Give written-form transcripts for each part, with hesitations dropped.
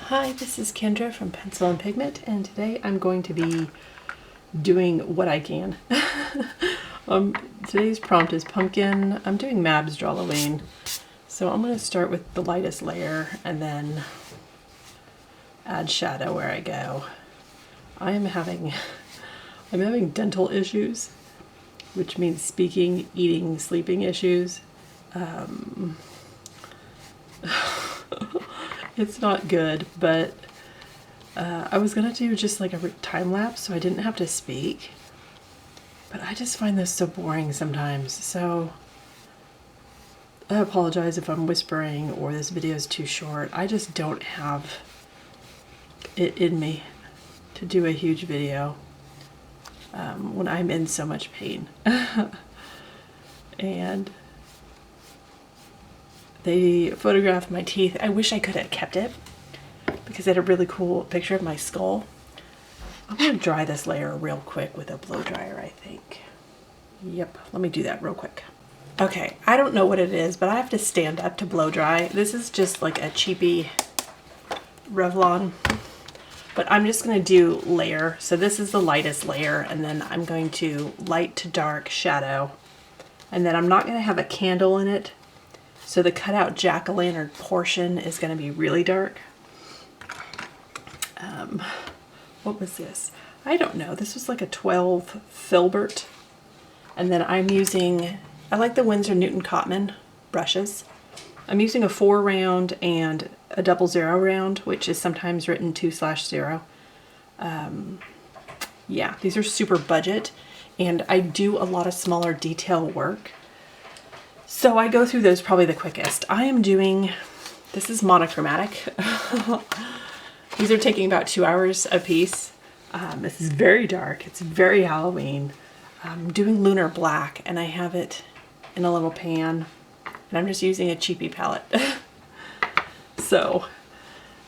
Hi, this is Kendra from Pencil and Pigment, and today I'm going to be doing what I can. Today's prompt is pumpkin. I'm doing Mab's Drawloween, so I'm going to start with the lightest layer and then add shadow where I go. I'm having dental issues, which means speaking, eating, sleeping issues. It's not good, but I was gonna do just like a time lapse so I didn't have to speak, but I just find this so boring sometimes. So I apologize if I'm whispering or this video is too short. I just don't have it in me to do a huge video when I'm in so much pain. And they photographed my teeth. I wish I could have kept it because they had a really cool picture of my skull. I'm gonna dry this layer real quick with a blow dryer, I think. Yep, let me do that real quick. Okay, I don't know what it is, but I have to stand up to blow dry. This is just like a cheapy Revlon, but I'm just gonna do layer. So this is the lightest layer, and then I'm going to light to dark shadow. And then I'm not gonna have a candle in it. So the cutout jack-o'-lantern portion is going to be really dark. What was this? I don't know. This was like a 12 filbert. And then I'm using, I like the Winsor Newton Cotman brushes. I'm using a 4 round and a 00 round, which is sometimes written 2/0. Yeah, these are super budget, and I do a lot of smaller detail work. So I go through those probably the quickest. I am doing, this is monochromatic. These are taking about 2 hours a piece. This is very dark. It's very Halloween. I'm doing lunar black, and I have it in a little pan, and I'm just using a cheapy palette. So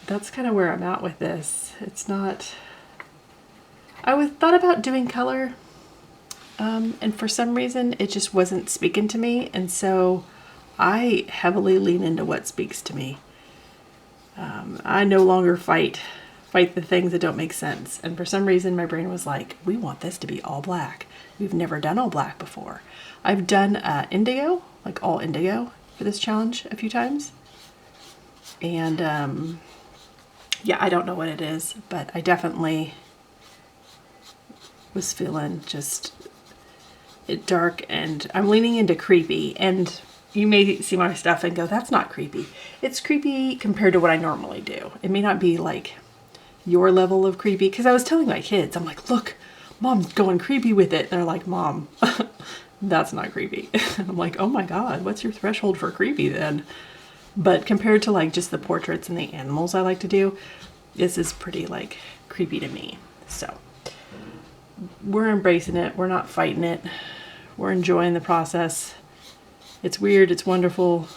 that's kind of where I'm at with this. It's not, thought about doing color. And for some reason, it just wasn't speaking to me, and so I heavily lean into what speaks to me. I no longer fight the things that don't make sense, and for some reason, my brain was like, we want this to be all black. We've never done all black before. I've done indigo, like all indigo, for this challenge a few times, and yeah, I don't know what it is, but I definitely was feeling just it dark, and I'm leaning into creepy, and you may see my stuff and go, that's not creepy. It's creepy compared to what I normally do. It may not be like your level of creepy, because I was telling my kids, I'm like, look, Mom's going creepy with it. And they're like, Mom, that's not creepy. And I'm like, oh my God, what's your threshold for creepy then? But compared to like just the portraits and the animals I like to do, this is pretty like creepy to me. So we're embracing it. We're not fighting it. We're enjoying the process. It's weird. It's wonderful.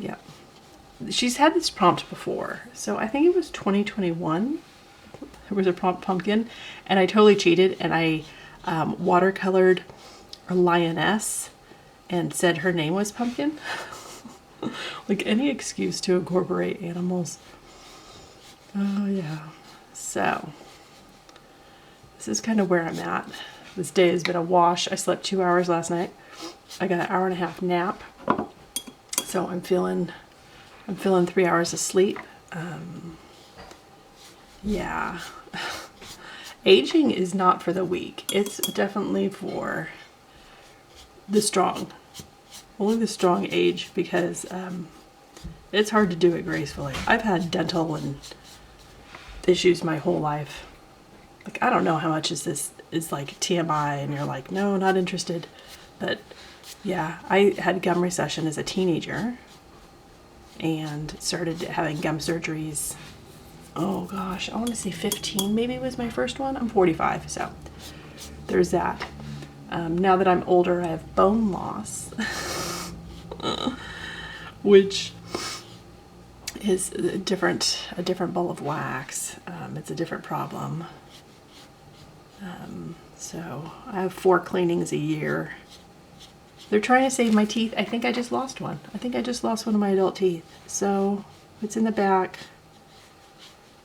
Yeah. She's had this prompt before. So I think it was 2021. There was a prompt pumpkin, and I totally cheated, and I watercolored a lioness and said her name was Pumpkin. Like any excuse to incorporate animals. Oh yeah. So this is kind of where I'm at. This day has been a wash. I slept 2 hours last night. I got an 1.5 hour nap. So I'm feeling 3 hours of sleep. Yeah. Aging is not for the weak. It's definitely for the strong. Only the strong age, because it's hard to do it gracefully. I've had dental and issues my whole life. Like, I don't know how much this is like TMI, and you're like, no, not interested. But yeah, I had gum recession as a teenager and started having gum surgeries. Oh gosh, I want to say 15 maybe was my first one. I'm 45, so there's that. Now that I'm older, I have bone loss, which is a different ball of wax. It's a different problem. So I have 4 cleanings a year. They're trying to save my teeth. I think I just lost one. I think I just lost one of my adult teeth. So it's in the back.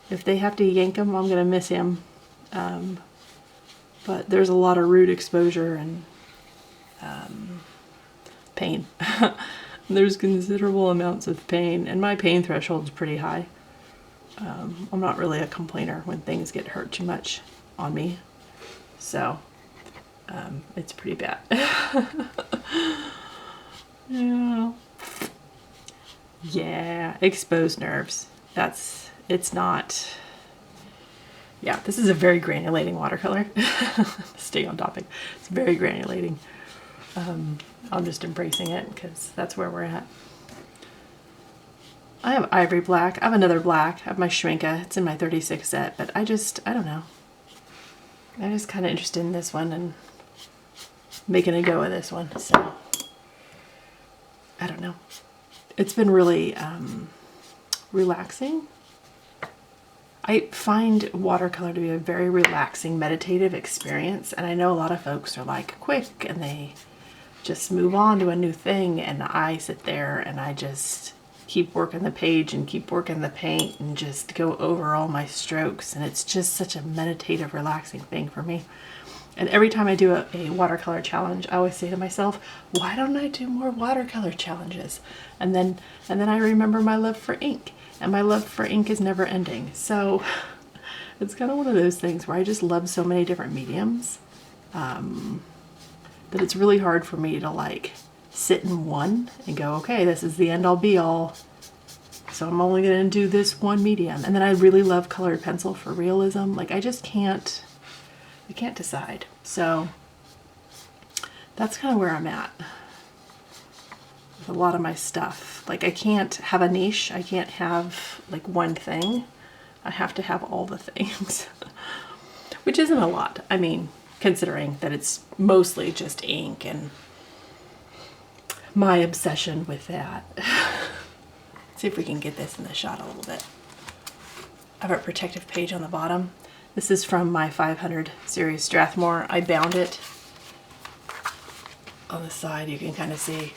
If they have to yank him, I'm gonna miss him. But there's a lot of root exposure and pain. There's considerable amounts of pain, and my pain threshold is pretty high. I'm not really a complainer when things get hurt too much on me, so it's pretty bad. Yeah, exposed nerves. It's not. Yeah, this is a very granulating watercolor. Stay on topic. It's very granulating. I'm just embracing it because that's where we're at. I have ivory black. I have another black. I have my Schwenke. It's in my 36 set, but I don't know. I'm just kind of interested in this one and making a go of this one. So, I don't know. It's been really relaxing. I find watercolor to be a very relaxing, meditative experience, and I know a lot of folks are like quick and they just move on to a new thing, and I sit there and I just keep working the page and keep working the paint and just go over all my strokes, and it's just such a meditative, relaxing thing for me. And every time I do a watercolor challenge, I always say to myself, why don't I do more watercolor challenges? And then I remember my love for ink, and my love for ink is never ending. So it's kind of one of those things where I just love so many different mediums that it's really hard for me to like sit in one and go, okay, this is the end all be all. So I'm only going to do this one medium. And then I really love colored pencil for realism. Like I can't decide. So that's kind of where I'm at with a lot of my stuff. Like I can't have a niche. I can't have like one thing. I have to have all the things, which isn't a lot. I mean, considering that it's mostly just ink and my obsession with that. See if we can get this in the shot a little bit. I have a protective page on the bottom. This is from my 500 series Strathmore. I bound it on the side. You can kind of see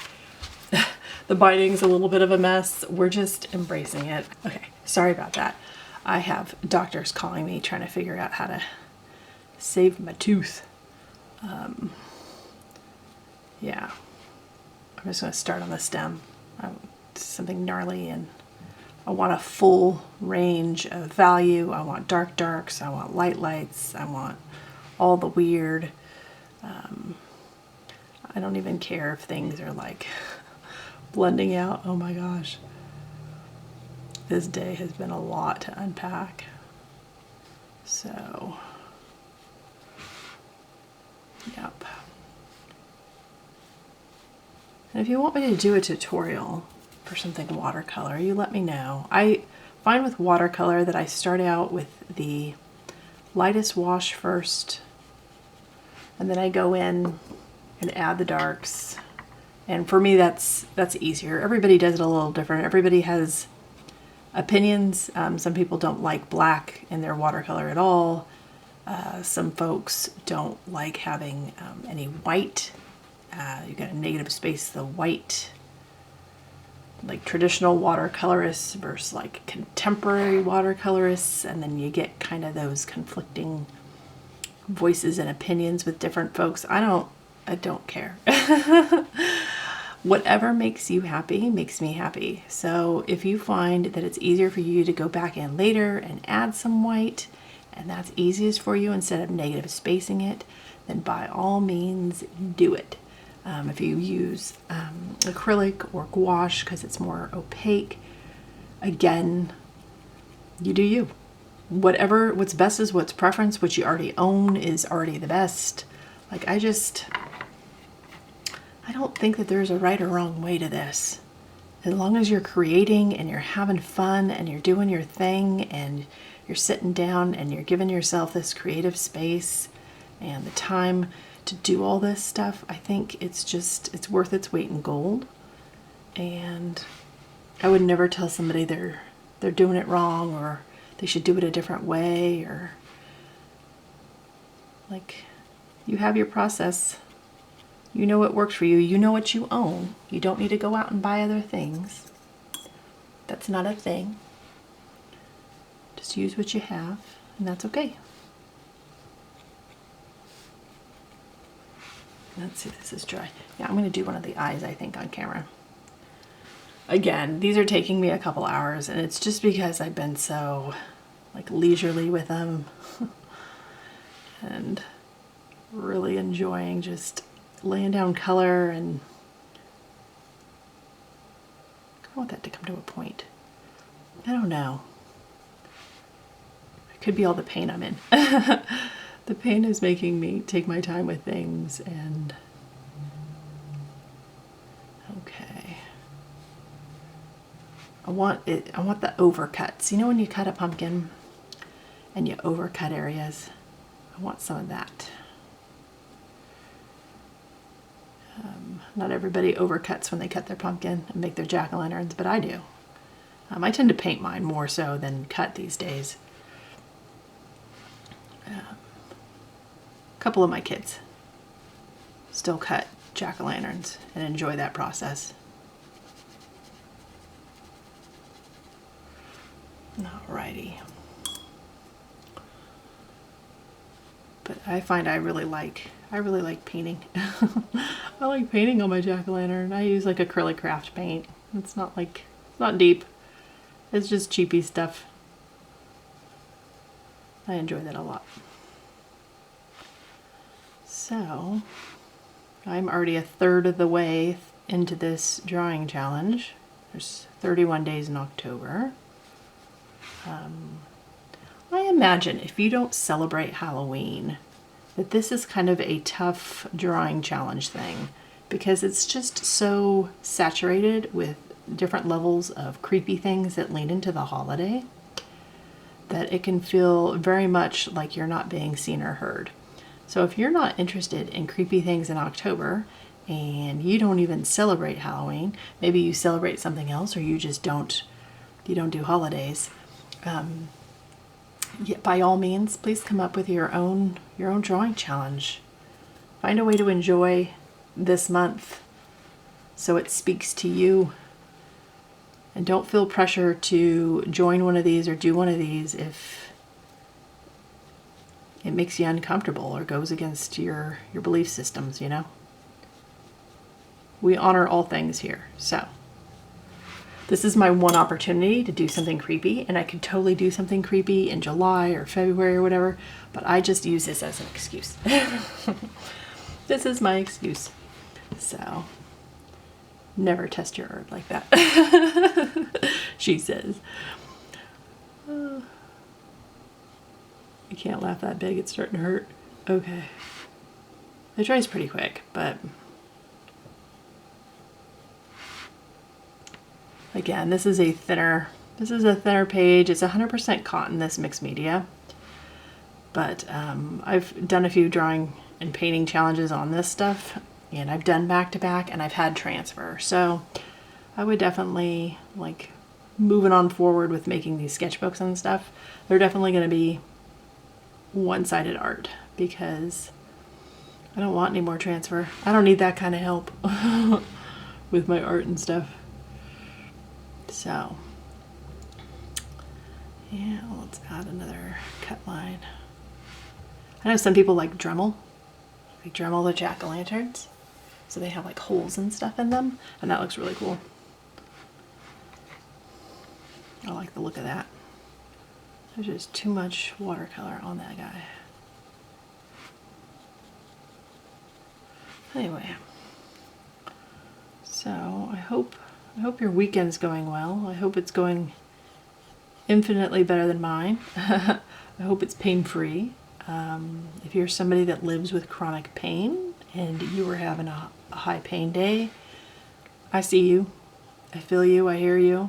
the binding's a little bit of a mess. We're just embracing it. Okay, sorry about that. I have doctors calling me trying to figure out how to save my tooth. Yeah, I'm just going to start on the stem. Something gnarly, and I want a full range of value. I want dark darks, I want light lights, I want all the weird. I don't even care if things are like blending out. Oh my gosh. This day has been a lot to unpack. So, yep. And if you want me to do a tutorial for something watercolor, you let me know. I find with watercolor that I start out with the lightest wash first, and then I go in and add the darks. And for me, that's easier. Everybody does it a little different. Everybody has opinions. Some people don't like black in their watercolor at all. Some folks don't like having any white. You got a negative space, the white, like traditional watercolorists versus like contemporary watercolorists, and then you get kind of those conflicting voices and opinions with different folks. I don't care. Whatever makes you happy makes me happy. So if you find that it's easier for you to go back in later and add some white, and that's easiest for you instead of negative spacing it, then by all means do it. If you use acrylic or gouache because it's more opaque, again, you do you. What's best is what's preference. What you already own is already the best. Like I don't think that there's a right or wrong way to this. As long as you're creating and you're having fun and you're doing your thing and you're sitting down and you're giving yourself this creative space and the time to do all this stuff, I think it's worth its weight in gold. And I would never tell somebody they're doing it wrong or they should do it a different way, or like, you have your process. You know what works for you. You know what you own. You don't need to go out and buy other things. That's not a thing. Just use what you have, and that's okay. Let's see if this is dry. Yeah, I'm going to do one of the eyes, I think, on camera. Again, these are taking me a couple hours, and it's just because I've been so like leisurely with them and really enjoying just laying down color, and I want that to come to a point. I don't know. It could be all the pain I'm in. The pain is making me take my time with things, and okay. I want the overcuts. You know when you cut a pumpkin and you overcut areas? I want some of that. Not everybody overcuts when they cut their pumpkin and make their jack-o'-lanterns, but I do. I tend to paint mine more so than cut these days. A couple of my kids still cut jack-o'-lanterns and enjoy that process. Alrighty. But I find I really like painting. I like painting on my jack-o'-lantern. I use like acrylic craft paint. It's not deep. It's just cheapy stuff. I enjoy that a lot. So, I'm already a third of the way into this drawing challenge. There's 31 days in October. I imagine if you don't celebrate Halloween, that this is kind of a tough drawing challenge thing, because it's just so saturated with different levels of creepy things that lead into the holiday that it can feel very much like you're not being seen or heard. So if you're not interested in creepy things in October and you don't even celebrate Halloween, maybe you celebrate something else, or you just don't do holidays, by all means, please come up with your own drawing challenge. Find a way to enjoy this month so it speaks to you, and don't feel pressure to join one of these or do one of these if it makes you uncomfortable or goes against your belief systems, you know. We honor all things here. So this is my one opportunity to do something creepy, and I could totally do something creepy in July or February or whatever, but I just use this as an excuse. This is my excuse. So never test your art like that. She says. You can't laugh that big, it's starting to hurt. Okay. It dries pretty quick, but again, this is a thinner page. It's 100% cotton, this mixed media. But I've done a few drawing and painting challenges on this stuff, and I've done back-to-back, and I've had transfer. So I would definitely, like, moving on forward with making these sketchbooks and stuff, they're definitely going to be one-sided art, because I don't want any more transfer. I don't need that kind of help with my art and stuff. So, yeah, let's add another cut line. I know some people like Dremel. They Dremel the jack-o'-lanterns, so they have like holes and stuff in them, and that looks really cool. I like the look of that. There's just too much watercolor on that guy. Anyway, so I hope your weekend's going well. I hope it's going infinitely better than mine. I hope it's pain-free. If you're somebody that lives with chronic pain and you were having a high pain day, I see you. I feel you. I hear you.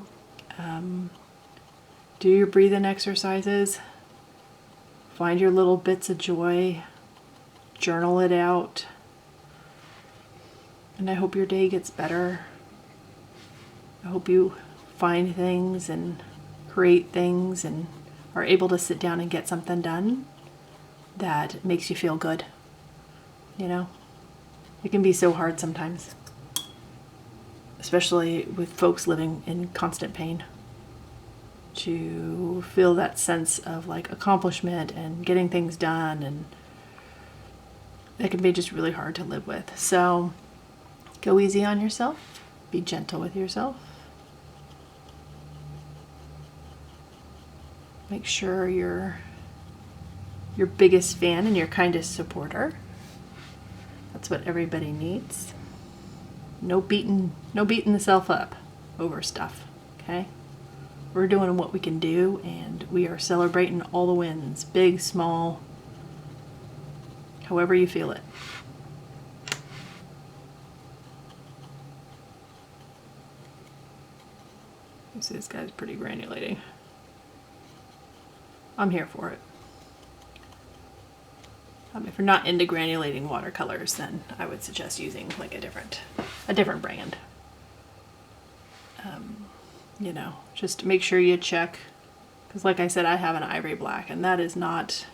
Do your breathing exercises. Find your little bits of joy. Journal it out. And I hope your day gets better. I hope you find things and create things and are able to sit down and get something done that makes you feel good. You know, it can be so hard sometimes, especially with folks living in constant pain. to feel that sense of like accomplishment and getting things done, and it can be just really hard to live with. So go easy on yourself, be gentle with yourself. Make sure you're your biggest fan and your kindest supporter. That's what everybody needs. No beating the self up over stuff, okay? We're doing what we can do, and we are celebrating all the wins, big, small, however you feel it. You see this guy's pretty granulating. I'm here for it. If you're not into granulating watercolors, then I would suggest using like a different brand. You know, just make sure you check, because like I said, I have an ivory black, and that's not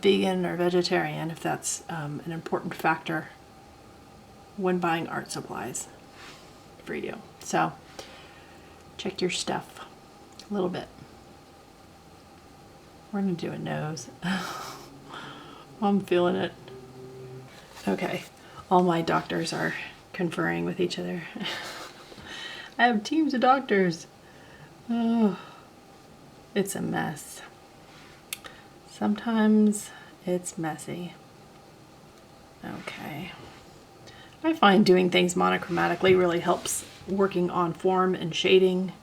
vegan or vegetarian, if that's an important factor when buying art supplies for you. So check your stuff a little bit. We're gonna do a nose. I'm feeling it. Okay, all my doctors are conferring with each other. I have teams of doctors. Oh, it's a mess. Sometimes it's messy. Okay. I find doing things monochromatically really helps working on form and shading.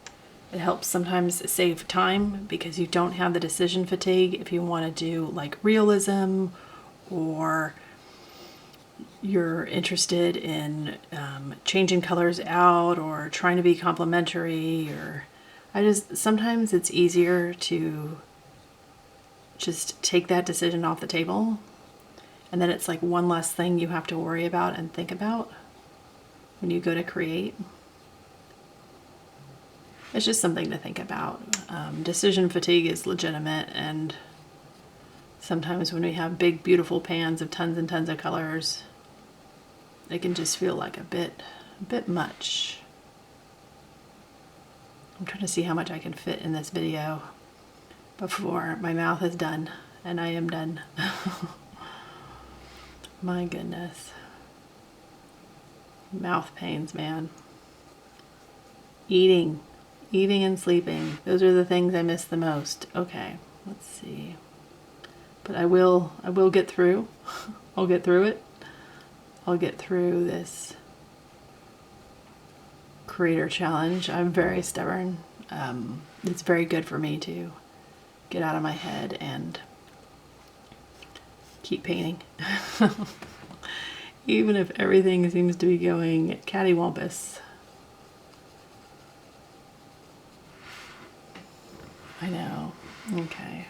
It helps sometimes save time because you don't have the decision fatigue if you want to do like realism, or you're interested in changing colors out or trying to be complementary, or sometimes it's easier to just take that decision off the table, and then it's like one less thing you have to worry about and think about when you go to create. It's just something to think about. Decision fatigue is legitimate, and sometimes when we have big, beautiful pans of tons and tons of colors, it can just feel like a bit much. I'm trying to see how much I can fit in this video before my mouth is done, and I am done. My goodness. Mouth pains, man. Eating and sleeping. Those are the things I miss the most. Okay, let's see. But I will get through. I'll get through it. I'll get through this creator challenge. I'm very stubborn. It's very good for me to get out of my head and keep painting. Even if everything seems to be going cattywampus. I know. Okay.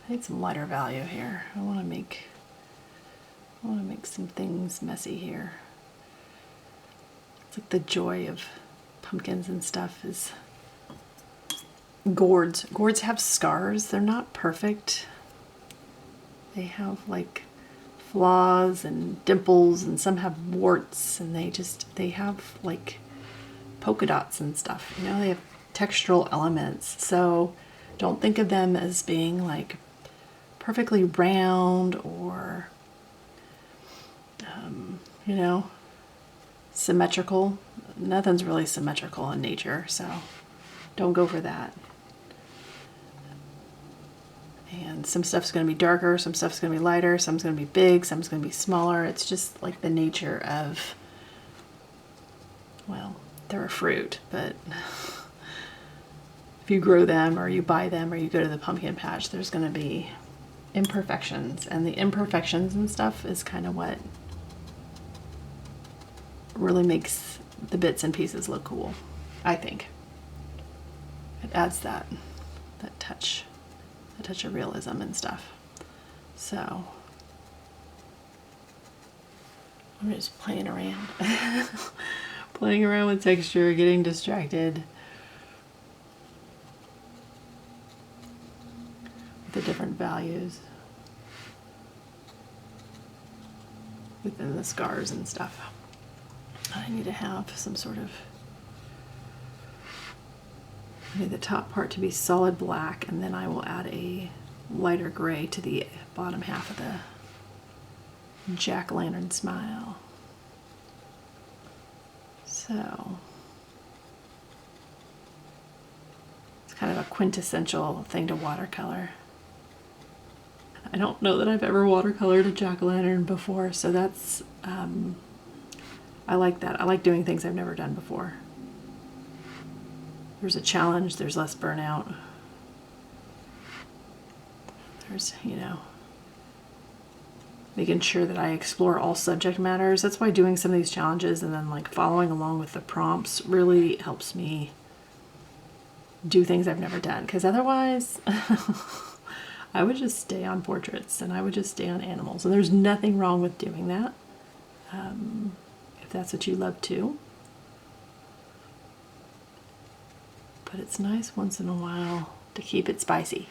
I need some lighter value here. I want to make some things messy here. It's like the joy of pumpkins and stuff is gourds. Gourds have scars. They're not perfect. They have like flaws and dimples, and some have warts, and they have like polka dots and stuff. You know, they have textural elements. So don't think of them as being like perfectly round or you know, symmetrical. Nothing's really symmetrical in nature, so don't go for that. And some stuff's going to be darker, some stuff's going to be lighter, some's going to be big, some's going to be smaller. It's just like the nature of, well, they're a fruit, but if you grow them or you buy them or you go to the pumpkin patch, there's going to be imperfections, and the imperfections and stuff is kind of what really makes the bits and pieces look cool, I think. It adds that touch of realism and stuff. So I'm just playing around. Playing around with texture, getting distracted with the different values within the scars and stuff. I need to have some sort of I need the top part to be solid black, and then I will add a lighter gray to the bottom half of the jack-o'-lantern smile. So it's kind of a quintessential thing to watercolor. I don't know that I've ever watercolored a jack-o'-lantern before, so that's, I like that. I like doing things I've never done before. There's a challenge, there's less burnout. There's, you know, making sure that I explore all subject matters. That's why doing some of these challenges and then like following along with the prompts really helps me do things I've never done. Because otherwise, I would just stay on portraits and I would just stay on animals. And there's nothing wrong with doing that, if that's what you love too. But it's nice once in a while to keep it spicy.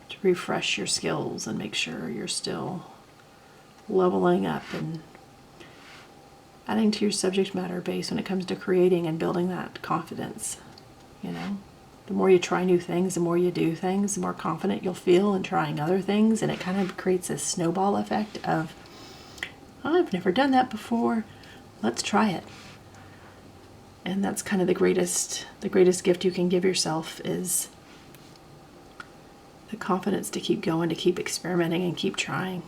To refresh your skills and make sure you're still leveling up and adding to your subject matter base when it comes to creating and building that confidence. You know, the more you try new things, the more you do things, the more confident you'll feel in trying other things, and it kind of creates a snowball effect of, oh, I've never done that before, let's try it. And that's kind of the greatest gift you can give yourself is the confidence to keep going, to keep experimenting and keep trying.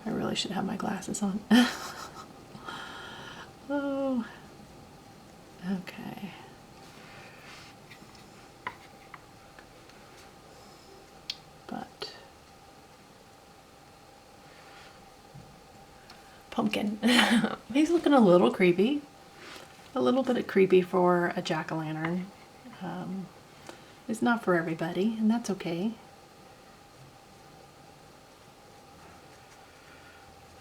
I really should have my glasses on. Oh, okay. But pumpkin. He's looking a little creepy. A little bit creepy for a jack-o'-lantern. It's not for everybody, and that's okay.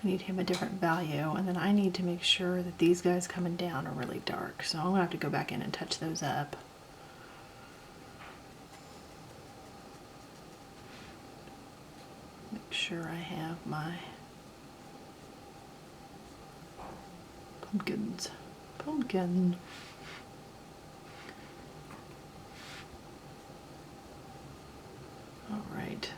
I need him a different value, and then I need to make sure that these guys coming down are really dark, so I'm going to have to go back in and touch those up. Make sure I have my pumpkins. Pumpkin. All right.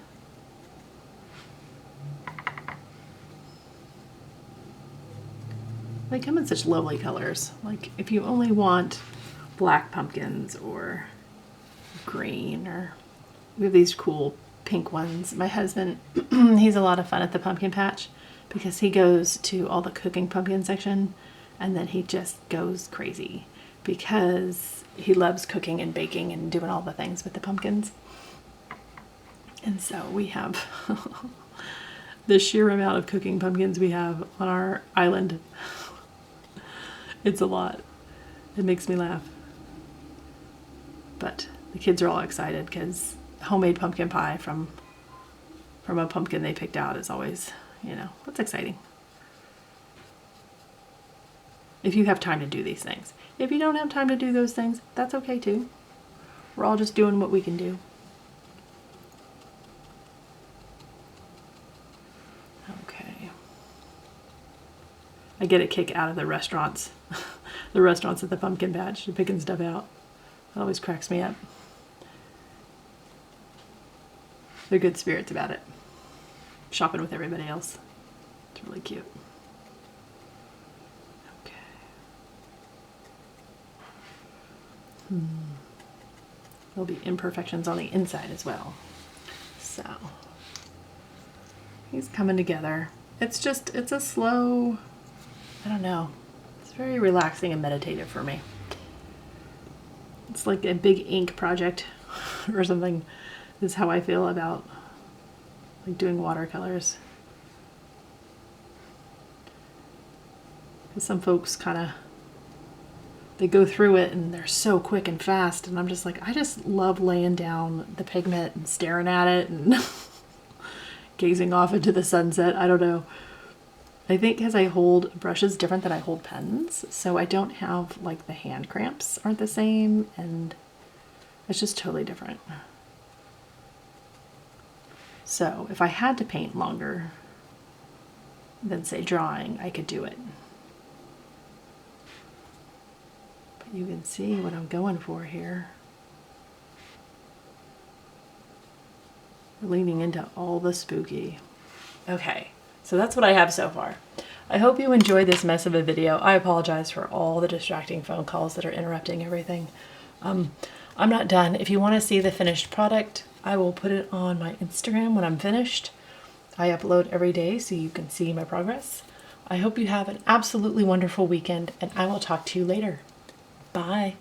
They come in such lovely colors. Like if you only want black pumpkins or green, or we have these cool pink ones. My husband, he's a lot of fun at the pumpkin patch because he goes to all the cooking pumpkin section and then he just goes crazy because he loves cooking and baking and doing all the things with the pumpkins. And so we have the sheer amount of cooking pumpkins we have on our island. It's a lot. It makes me laugh. But the kids are all excited because homemade pumpkin pie from a pumpkin they picked out is always, you know, it's exciting. If you have time to do these things. If you don't have time to do those things, that's okay too. We're all just doing what we can do. Okay. I get a kick out of the restaurants. The restaurants at the pumpkin patch, picking stuff out. It always cracks me up. They're good spirits about it. Shopping with everybody else. It's really cute. Okay. There'll be imperfections on the inside as well. So, he's coming together. It's a slow, I don't know. It's very relaxing and meditative for me. It's like a big ink project or something. This is how I feel about like doing watercolors. Because some folks kind of, they go through it and they're so quick and fast, and I'm just like, I just love laying down the pigment and staring at it and gazing off into the sunset. I don't know. I think because I hold brushes different than I hold pens, so I don't have, like, the hand cramps aren't the same, and it's just totally different. So if I had to paint longer, then say drawing, I could do it. But you can see what I'm going for here. We're leaning into all the spooky. Okay, so that's what I have so far. I hope you enjoyed this mess of a video. I apologize for all the distracting phone calls that are interrupting everything. I'm not done. If you want to see the finished product, I will put it on my Instagram when I'm finished. I upload every day so you can see my progress. I hope you have an absolutely wonderful weekend, and I will talk to you later. Bye.